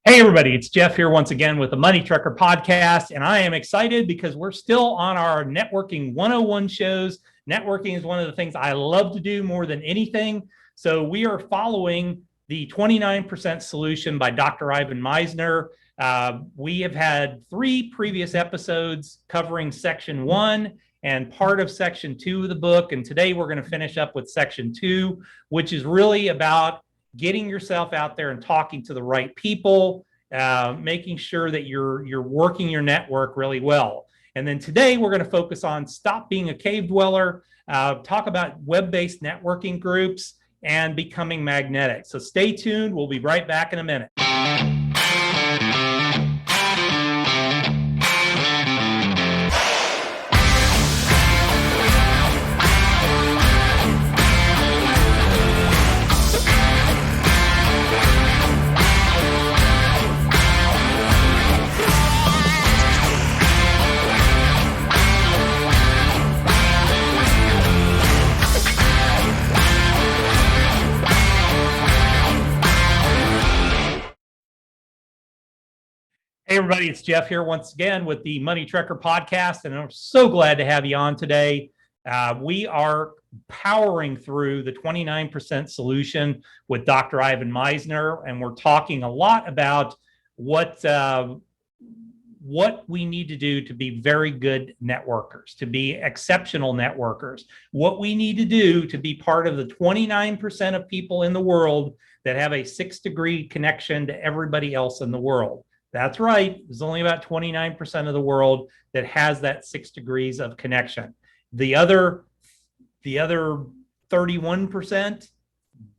Hey, everybody, it's Jeff here once again with the Money Trucker podcast, and I am excited because we're still on our Networking 101 shows. Networking is one of the things I love to do more than anything. So we are following the 29% solution by Dr. Ivan Misner. We have had 3 previous episodes covering section 1 and part of section 2 of the book. And today we're going to finish up with section 2, which is really about getting yourself out there and talking to the right people, making sure that you're working your network really well. And then today we're going to focus on stop being a cave dweller, talk about web-based networking groups, and becoming magnetic. So stay tuned. We'll be right back in a minute. Hey, everybody, it's Jeff here once again with the Money Trucker podcast, and I'm so glad to have you on today. We are powering through the 29% solution with Dr. Ivan Misner, and we're talking a lot about what we need to do to be very good networkers, to be exceptional networkers, what we need to do to be part of the 29% of people in the world that have a 6-degree connection to everybody else in the world. That's right. There's only about 29% of the world that has that 6 degrees of connection. The other 31%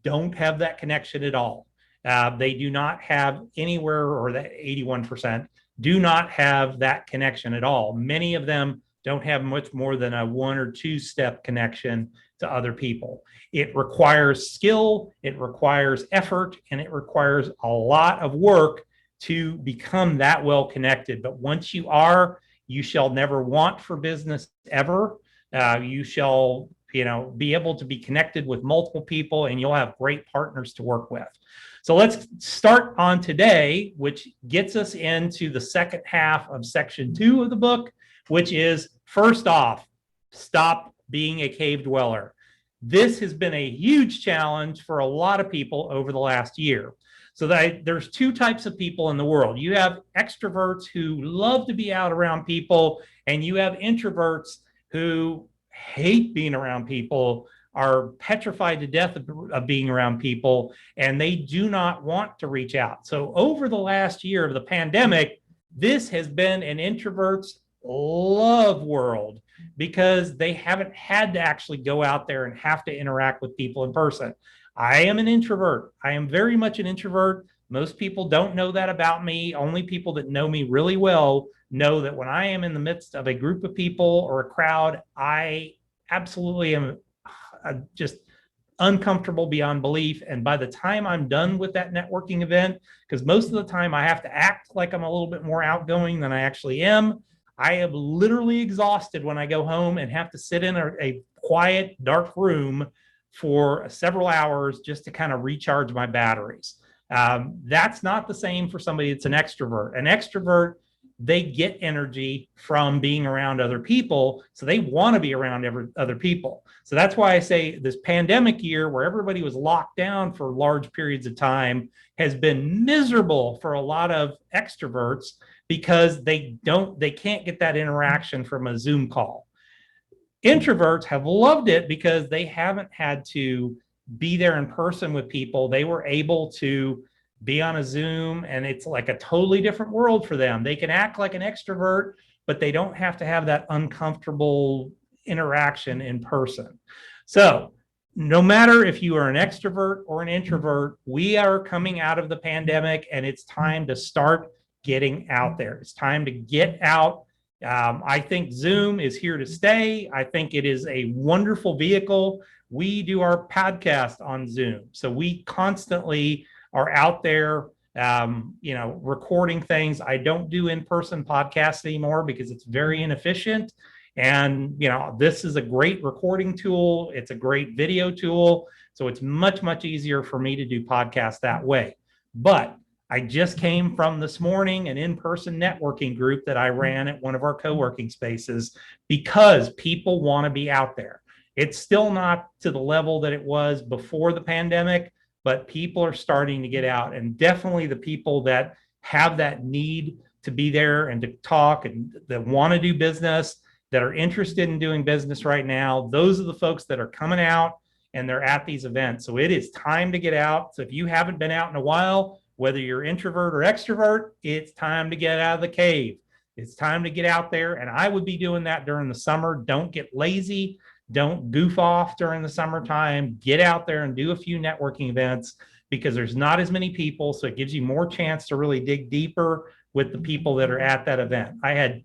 don't have that connection at all. They do not have anywhere, or that 81% do not have that connection at all. Many of them don't have much more than a 1 or 2 step connection to other people. It requires skill, it requires effort, and it requires a lot of work to become that well connected. But once you are, you shall never want for business ever. You shall, be able to be connected with multiple people, and you'll have great partners to work with. So let's start on today, which gets us into the second half of section 2 of the book, which is, first off, stop being a cave dweller. This has been a huge challenge for a lot of people over the last year. So there's 2 types of people in the world. You have extroverts who love to be out around people, and you have introverts who hate being around people, are petrified to death of being around people, and they do not want to reach out. So over the last year of the pandemic, this has been an introvert's love world because they haven't had to actually go out there and have to interact with people in person. I am an introvert. I am very much an introvert. Most people don't know that about me. Only people that know me really well know that when I am in the midst of a group of people or a crowd, I absolutely am just uncomfortable beyond belief. And by the time I'm done with that networking event, because most of the time I have to act like I'm a little bit more outgoing than I actually am, I am literally exhausted when I go home and have to sit in a quiet, dark room for several hours just to kind of recharge my batteries. That's not the same for somebody that's an extrovert. An extrovert, they get energy from being around other people, so they want to be around other people. So that's why I say this pandemic year, where everybody was locked down for large periods of time, has been miserable for a lot of extroverts because they can't get that interaction from a Zoom call. Introverts have loved it because they haven't had to be there in person with people. They were able to be on a Zoom, and it's like a totally different world for them. They can act like an extrovert, but they don't have to have that uncomfortable interaction in person. So no matter if you are an extrovert or an introvert, we are coming out of the pandemic, and it's time to start getting out there. It's time to get out. I think Zoom is here to stay. I think it is a wonderful vehicle. We do our podcast on Zoom. So we constantly are out there, recording things. I don't do in-person podcasts anymore because it's very inefficient. And, this is a great recording tool. It's a great video tool. So it's much, much easier for me to do podcasts that way. But I just came from this morning an in-person networking group that I ran at one of our co-working spaces because people want to be out there. It's still not to the level that it was before the pandemic, but people are starting to get out, and definitely the people that have that need to be there and to talk and that want to do business, that are interested in doing business right now, those are the folks that are coming out and they're at these events. So it is time to get out. So if you haven't been out in a while, whether you're introvert or extrovert, it's time to get out of the cave. It's time to get out there. And I would be doing that during the summer. Don't get lazy. Don't goof off during the summertime. Get out there and do a few networking events because there's not as many people. So it gives you more chance to really dig deeper with the people that are at that event. I had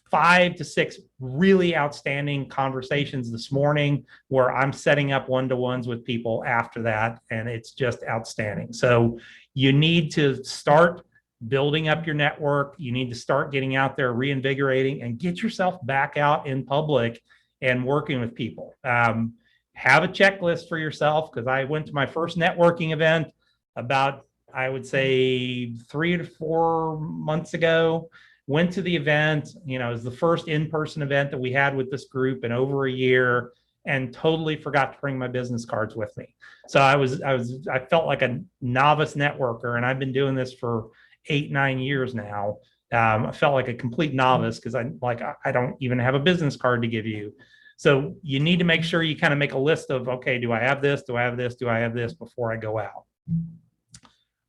5 to 6 really outstanding conversations this morning where I'm setting up one-to-ones with people after that, and it's just outstanding. So you need to start building up your network. You need to start getting out there, reinvigorating, and get yourself back out in public and working with people. Have a checklist for yourself, because I went to my first networking event about, I would say, 3 to 4 months ago. Went to the event, it was the first in-person event that we had with this group in over a year, and totally forgot to bring my business cards with me. So I felt like a novice networker, and I've been doing this for 8-9 years now. I felt like a complete novice because I don't even have a business card to give you. So you need to make sure you kind of make a list of, okay, do I have this? Do I have this? Do I have this before I go out?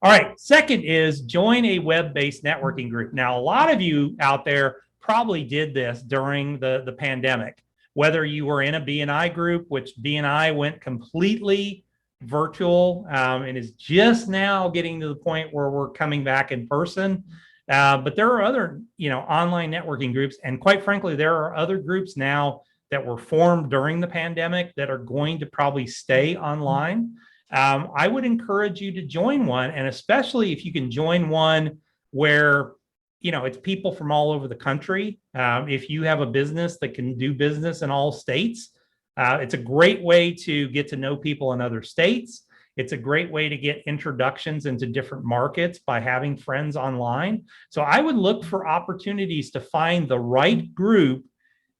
All right, second is join a web-based networking group. Now, a lot of you out there probably did this during the pandemic, whether you were in a B&I group, which B&I went completely virtual and is just now getting to the point where we're coming back in person. But there are other, online networking groups. And quite frankly, there are other groups now that were formed during the pandemic that are going to probably stay online. I would encourage you to join one, and especially if you can join one where, it's people from all over the country. If you have a business that can do business in all states, it's a great way to get to know people in other states. It's a great way to get introductions into different markets by having friends online. So I would look for opportunities to find the right group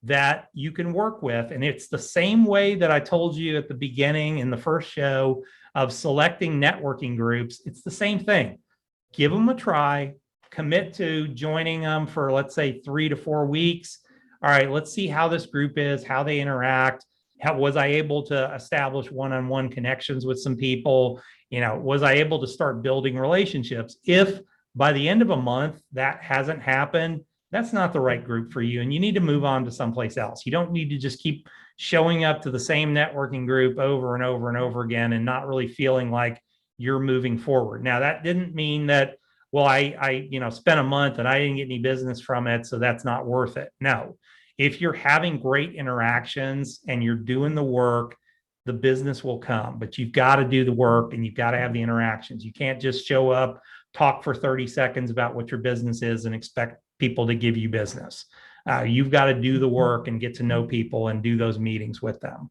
that you can work with. And it's the same way that I told you at the beginning in the first show of selecting networking groups. It's the same thing. Give them a try, commit to joining them for, let's say, 3 to 4 weeks. All right, let's see how this group is, how they interact. Was I able to establish one-on-one connections with some people? Was I able to start building relationships? If by the end of a month that hasn't happened, that's not the right group for you, and you need to move on to someplace else. You don't need to just keep showing up to the same networking group over and over and over again and not really feeling like you're moving forward. Now, that didn't mean that, well, I spent a month and I didn't get any business from it, so that's not worth it. No, if you're having great interactions and you're doing the work, the business will come, but you've got to do the work and you've got to have the interactions. You can't just show up, talk for 30 seconds about what your business is and expect people to give you business. You've got to do the work and get to know people and do those meetings with them.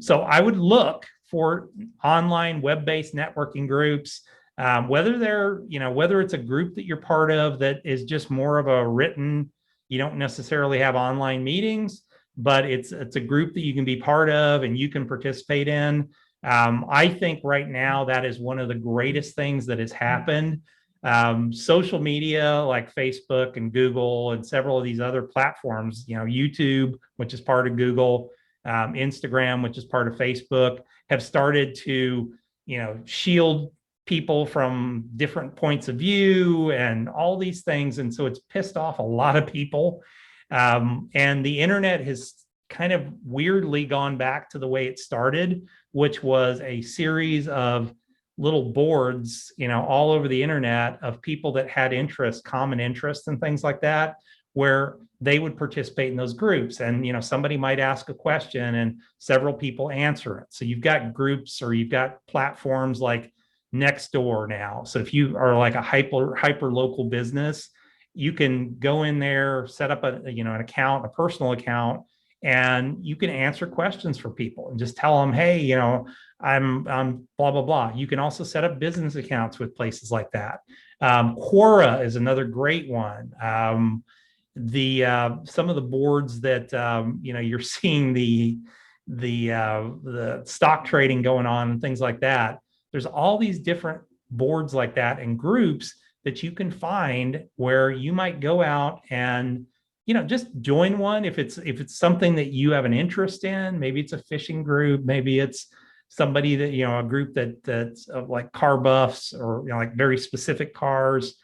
So I would look for online web-based networking groups, whether they're, whether it's a group that you're part of that is just more of a written, you don't necessarily have online meetings, but it's a group that you can be part of and you can participate in. I think right now that is one of the greatest things that has happened. Social media like Facebook and Google and several of these other platforms, YouTube, which is part of Google, Instagram, which is part of Facebook, have started to, shield people from different points of view and all these things. And so it's pissed off a lot of people. And the internet has kind of weirdly gone back to the way it started, which was a series of little boards, all over the internet of people that had interests, common interests and things like that, where they would participate in those groups. And, somebody might ask a question and several people answer it. So you've got groups or you've got platforms like Nextdoor now. So if you are like a hyper local business, you can go in there, set up an account, a personal account, and you can answer questions for people and just tell them, hey, I'm blah, blah, blah. You can also set up business accounts with places like that. Quora is another great one. Some of the boards that you're seeing the stock trading going on and things like that. There's all these different boards like that and groups that you can find where you might go out and just join one if it's something that you have an interest in. Maybe it's a fishing group, maybe it's somebody that a group that's of like car buffs or like very specific cars.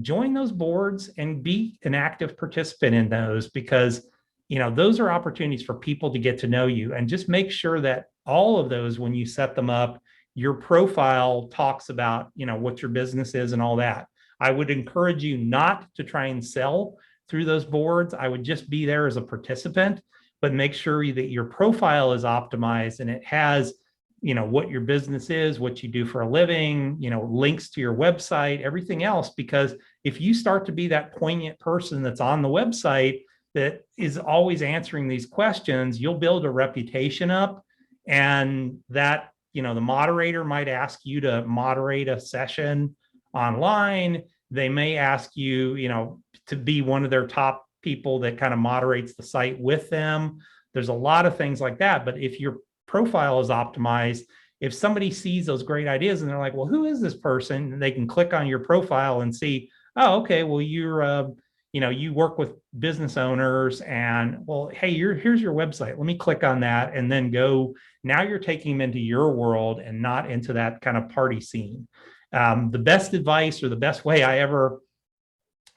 Join those boards and be an active participant in those, because those are opportunities for people to get to know you. And just make sure that all of those, when you set them up, your profile talks about what your business is and all that. I would encourage you not to try and sell through those boards. I would just be there as a participant, but make sure that your profile is optimized and it has what your business is, what you do for a living, links to your website, everything else. Because if you start to be that poignant person that's on the website that is always answering these questions, you'll build a reputation up. And that, the moderator might ask you to moderate a session online. They may ask you, to be one of their top people that kind of moderates the site with them. There's a lot of things like that. But if your profile is optimized, if somebody sees those great ideas and they're like, well, who is this person? And they can click on your profile and see, oh, okay, well, you're, you work with business owners, and well, hey, here's your website. Let me click on that and then go. Now you're taking them into your world and not into that kind of party scene. The best advice, or the best way I ever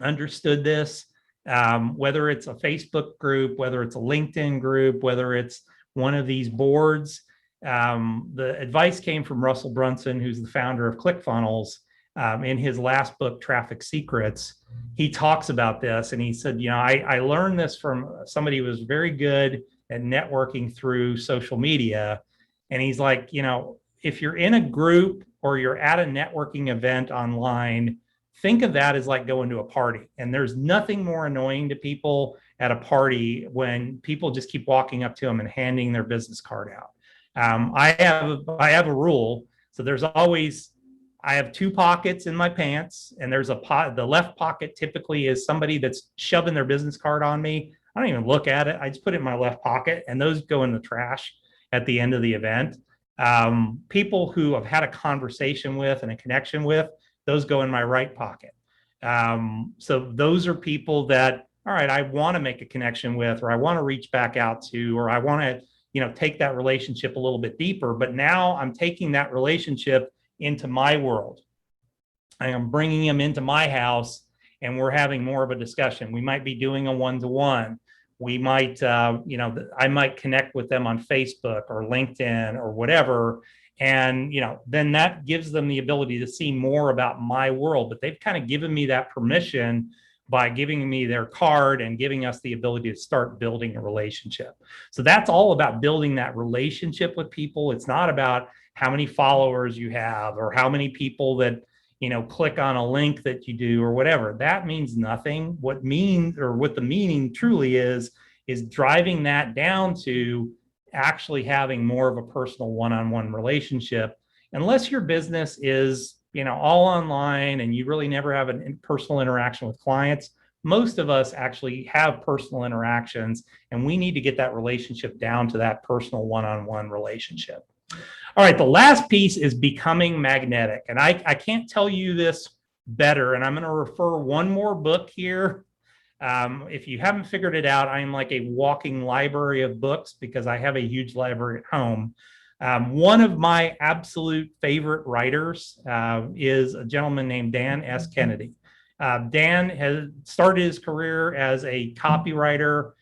understood this, whether it's a Facebook group, whether it's a LinkedIn group, whether it's one of these boards, the advice came from Russell Brunson, who's the founder of ClickFunnels. In his last book, Traffic Secrets, he talks about this, and he said, I learned this from somebody who was very good at networking through social media. And he's like, if you're in a group or you're at a networking event online, think of that as like going to a party. And there's nothing more annoying to people at a party when people just keep walking up to them and handing their business card out. I have a rule. So I have two pockets in my pants, and there's the left pocket typically is somebody that's shoving their business card on me. I don't even look at it. I just put it in my left pocket, and those go in the trash at the end of the event. People who I've had a conversation with and a connection with, those go in my right pocket. So those are people that, all right, I want to make a connection with, or I want to reach back out to, or I want to, take that relationship a little bit deeper. But now I'm taking that relationship into my world. I am bringing them into my house, and we're having more of a discussion. We might be doing a one-to-one. We might, I might connect with them on Facebook or LinkedIn or whatever. And, then that gives them the ability to see more about my world. But they've kind of given me that permission by giving me their card and giving us the ability to start building a relationship. So that's all about building that relationship with people. It's not about how many followers you have or how many people that, click on a link that you do or whatever. That means nothing. What the meaning truly is driving that down to actually having more of a personal one-on-one relationship. Unless your business is, all online and you really never have a personal interaction with clients, most of us actually have personal interactions, and we need to get that relationship down to that personal one-on-one relationship. All right, the last piece is becoming magnetic. And I can't tell you this better, and I'm going to refer one more book here. If you haven't figured it out, I am like a walking library of books because I have a huge library at home. One of my absolute favorite writers is a gentleman named Dan S. Kennedy. Dan has started his career as a copywriter.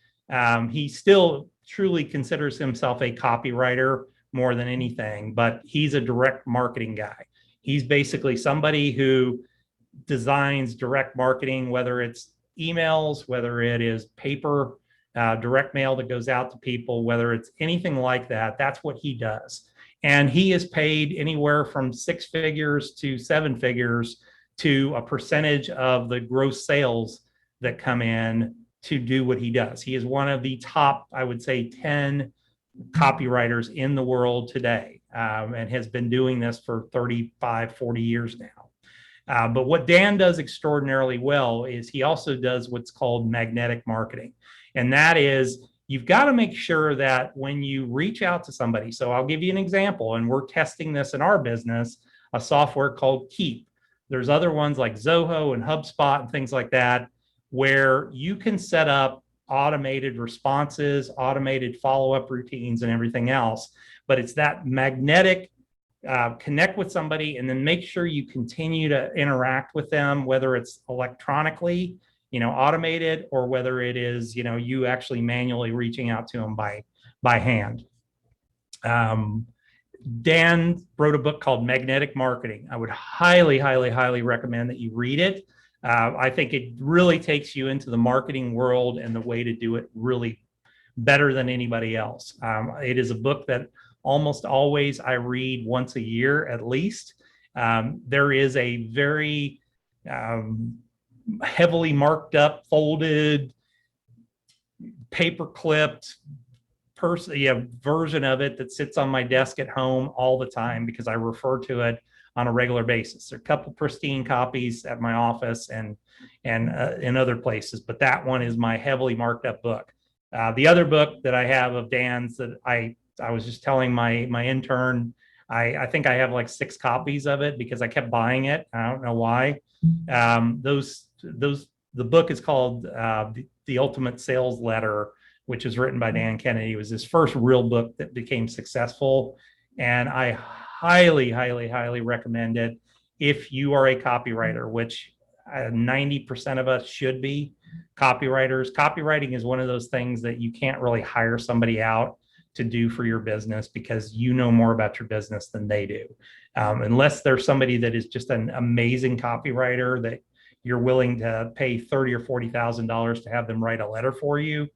He still truly considers himself a copywriter more than anything, but he's a direct marketing guy. He's basically somebody who designs direct marketing, whether it's emails, whether it is paper, direct mail that goes out to people, whether it's anything like that. That's what he does. And he is paid anywhere from 6 figures to 7 figures to a percentage of the gross sales that come in to do what he does. He is one of the top, I would say, 10 copywriters in the world today. and has been doing this for 35, 40 years now. But what Dan does extraordinarily well is he also does what's called magnetic marketing. And that is, you've got to make sure that when you reach out to somebody, so I'll give you an example, and we're testing this in our business, a software called Keep. There's other ones like Zoho and HubSpot and things like that, where you can set up automated responses, automated follow-up routines, and everything else. But it's that magnetic connect with somebody and then make sure you continue to interact with them, whether it's electronically, automated, or whether it is, you actually manually reaching out to them by hand. Dan wrote a book called Magnetic Marketing. I would highly, highly, highly recommend that you read it. I think it really takes you into the marketing world and the way to do it really better than anybody else. It is a book that almost always I read once a year at least. There is a very heavily marked up, folded, paper clipped version of it that sits on my desk at home all the time because I refer to it on a regular basis. There are a couple pristine copies at my office and in other places, but that one is my heavily marked up book. The other book that I have of Dan's that I was just telling my intern, I think I have like 6 copies of it because I kept buying it. I don't know why. The book is called The Ultimate Sales Letter, which is written by Dan Kennedy. It was his first real book that became successful. And I highly, highly, highly recommend it if you are a copywriter, which 90% of us should be copywriters. Copywriting is one of those things that you can't really hire somebody out to do for your business because you know more about your business than they do. Unless there's somebody that is just an amazing copywriter that you're willing to pay $30,000 or $40,000 to have them write a letter for you,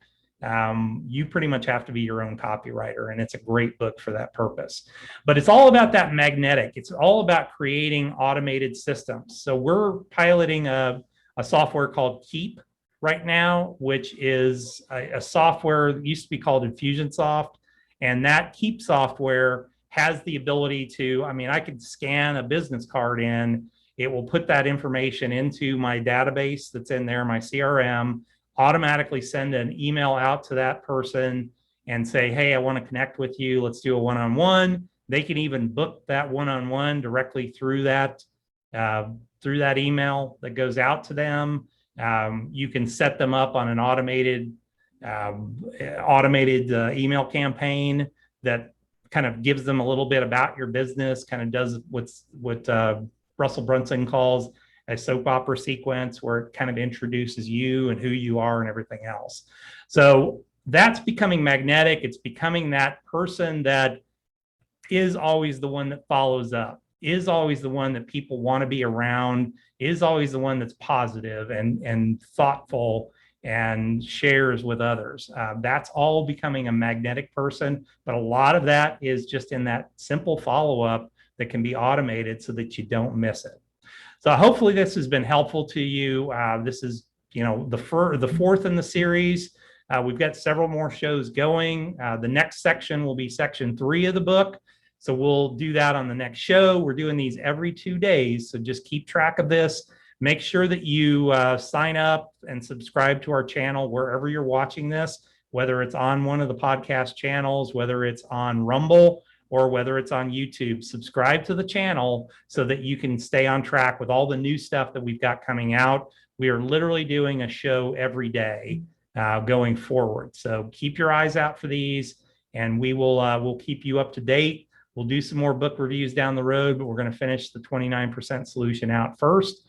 you pretty much have to be your own copywriter, and it's a great book for that purpose. But it's all about that magnetic. It's all about creating automated systems. So we're piloting a software called Keep right now, which is a software that used to be called Infusionsoft, and that Keep software has the ability to, I could scan a business card in, it will put that information into my database that's in there, my CRM, automatically send an email out to that person and say, hey, I want to connect with you. Let's do a one-on-one. They can even book that one-on-one directly through that email that goes out to them. You can set them up on an automated email campaign that kind of gives them a little bit about your business, kind of does what Russell Brunson calls a soap opera sequence, where it kind of introduces you and who you are and everything else. So that's becoming magnetic. It's becoming that person that is always the one that follows up, is always the one that people want to be around, is always the one that's positive and thoughtful and shares with others. That's all becoming a magnetic person, but a lot of that is just in that simple follow-up that can be automated so that you don't miss it. So hopefully this has been helpful to you. This is, the fourth in the series. We've got several more shows going. The next section will be section 3 of the book. So we'll do that on the next show. We're doing these every 2 days. So just keep track of this. Make sure that you sign up and subscribe to our channel wherever you're watching this, whether it's on one of the podcast channels, whether it's on Rumble, or whether it's on YouTube. Subscribe to the channel so that you can stay on track with all the new stuff that we've got coming out. We are literally doing a show every day going forward. So keep your eyes out for these, and we'll keep you up to date. We'll do some more book reviews down the road, but we're going to finish the 29% solution out first.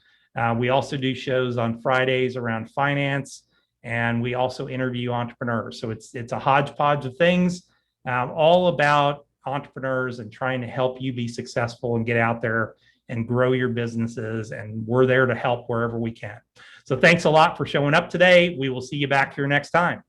We also do shows on Fridays around finance, and we also interview entrepreneurs. So it's a hodgepodge of things, all about entrepreneurs and trying to help you be successful and get out there and grow your businesses. And we're there to help wherever we can. So thanks a lot for showing up today. We will see you back here next time.